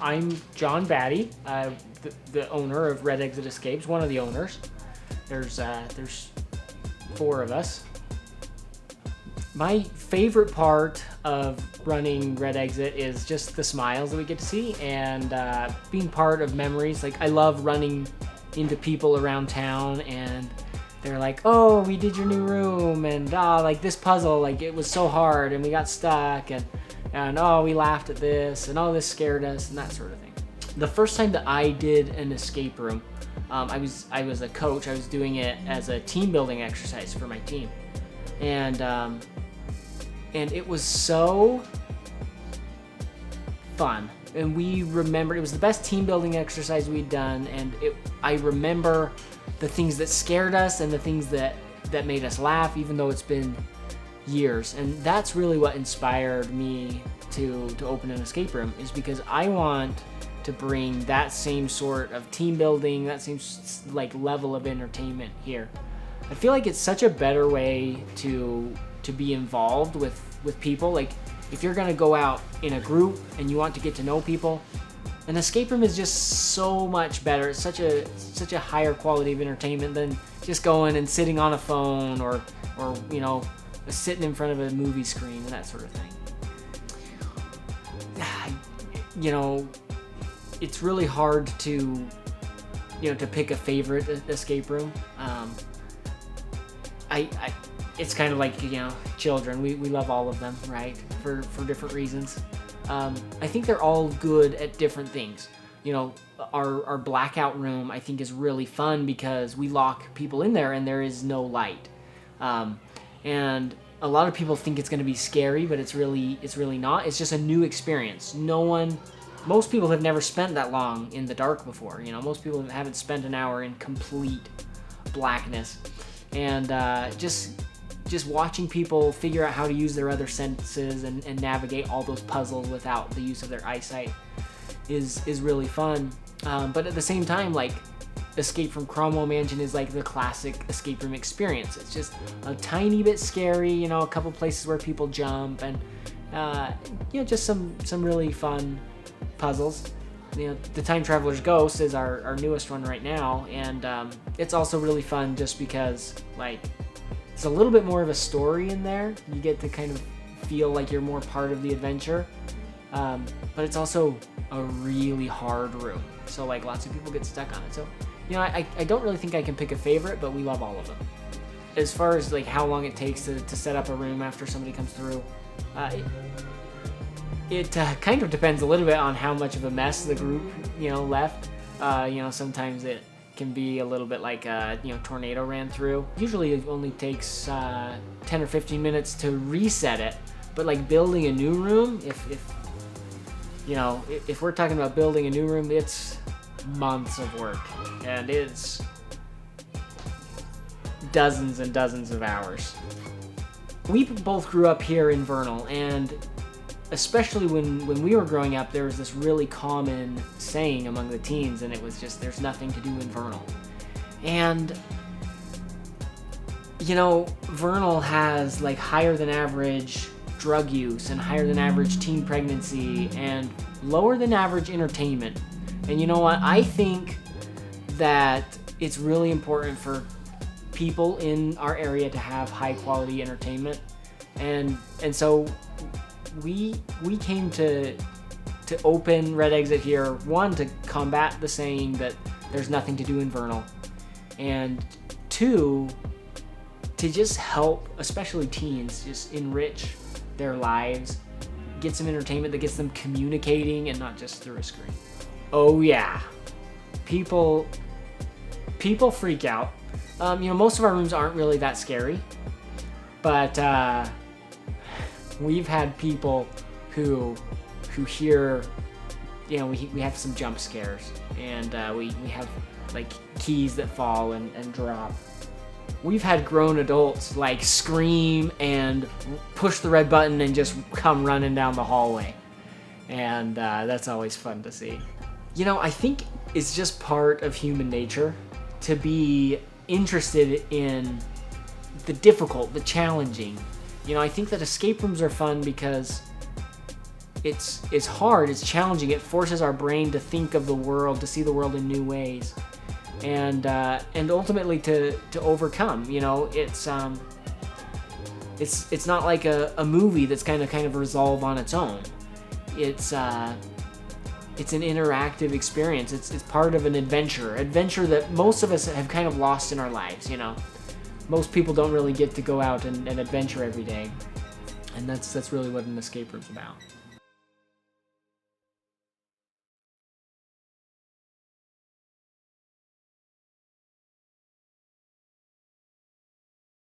I'm John Batty, the owner of Red Exit Escapes, one of the owners. There's 4 of us. My favorite part of running Red Exit is just the smiles that we get to see and being part of memories. Like, I love running into people around town and they're like, oh, we did your new room, and like this puzzle, like it was so hard and we got stuck, and oh, we laughed at this, and oh, this scared us, and that sort of thing. The first time that I did an escape room, I was a coach. I was doing it as a team building exercise for my team, and it was so fun. And we remember it was the best team building exercise we'd done, and I remember the things that scared us and the things that made us laugh, even though it's been years. And that's really what inspired me to open an escape room, is because I want to bring that same sort of team building, that same like level of entertainment here. I feel like it's such a better way to be involved with people. Like, if you're gonna go out in a group and you want to get to know people, an escape room is just so much better. It's such a higher quality of entertainment than just going and sitting on a phone or sitting in front of a movie screen and that sort of thing. It's really hard to pick a favorite escape room. It's kind of like, children. We love all of them, right? For different reasons. I think they're all good at different things. Our blackout room, I think, is really fun because we lock people in there and there is no light. And a lot of people think it's going to be scary, but it's really not. It's just a new experience. Most people have never spent that long in the dark before. Most people haven't spent an hour in complete blackness. And just watching people figure out how to use their other senses and navigate all those puzzles without the use of their eyesight is really fun. But at the same time, like, Escape from Cromwell Mansion is like the classic escape room experience. It's just a tiny bit scary, a couple places where people jump, and just some really fun puzzles. The Time Traveler's Ghost is our newest one right now, and it's also really fun just because, like, it's a little bit more of a story in there. You get to kind of feel like you're more part of the adventure, but it's also a really hard room, so like lots of people get stuck on it. So I don't really think I can pick a favorite, but we love all of them. As far as like how long it takes to set up a room after somebody comes through, it kind of depends a little bit on how much of a mess the group left. Sometimes it can be a little bit like a tornado ran through. Usually it only takes 10 or 15 minutes to reset it, but like building a new room, if we're talking about building a new room, it's months of work, and it's dozens and dozens of hours. We both grew up here in Vernal, and especially when we were growing up, there was this really common saying among the teens, and it was just, there's nothing to do in Vernal. And Vernal has like higher than average drug use and higher than average teen pregnancy and lower than average entertainment. And you know what? I think that it's really important for people in our area to have high quality entertainment. And so we came to open Red Exit here, one, to combat the saying that there's nothing to do in Vernal, and 2, to just help, especially teens, just enrich their lives, get some entertainment that gets them communicating and not just through a screen. Oh yeah, people freak out. Most of our rooms aren't really that scary, but we've had people who hear, we have some jump scares, and we have like keys that fall and drop. We've had grown adults like scream and push the red button and just come running down the hallway, and that's always fun to see. I think it's just part of human nature to be interested in the difficult, the challenging. I think that escape rooms are fun because it's hard, it's challenging. It forces our brain to think of the world, to see the world in new ways, and ultimately to overcome. You know, it's not like a movie that's kind of resolve on its own. It's an interactive experience. It's part of an adventure that most of us have kind of lost in our lives. You know, most people don't really get to go out and adventure every day, and that's really what an escape room's about.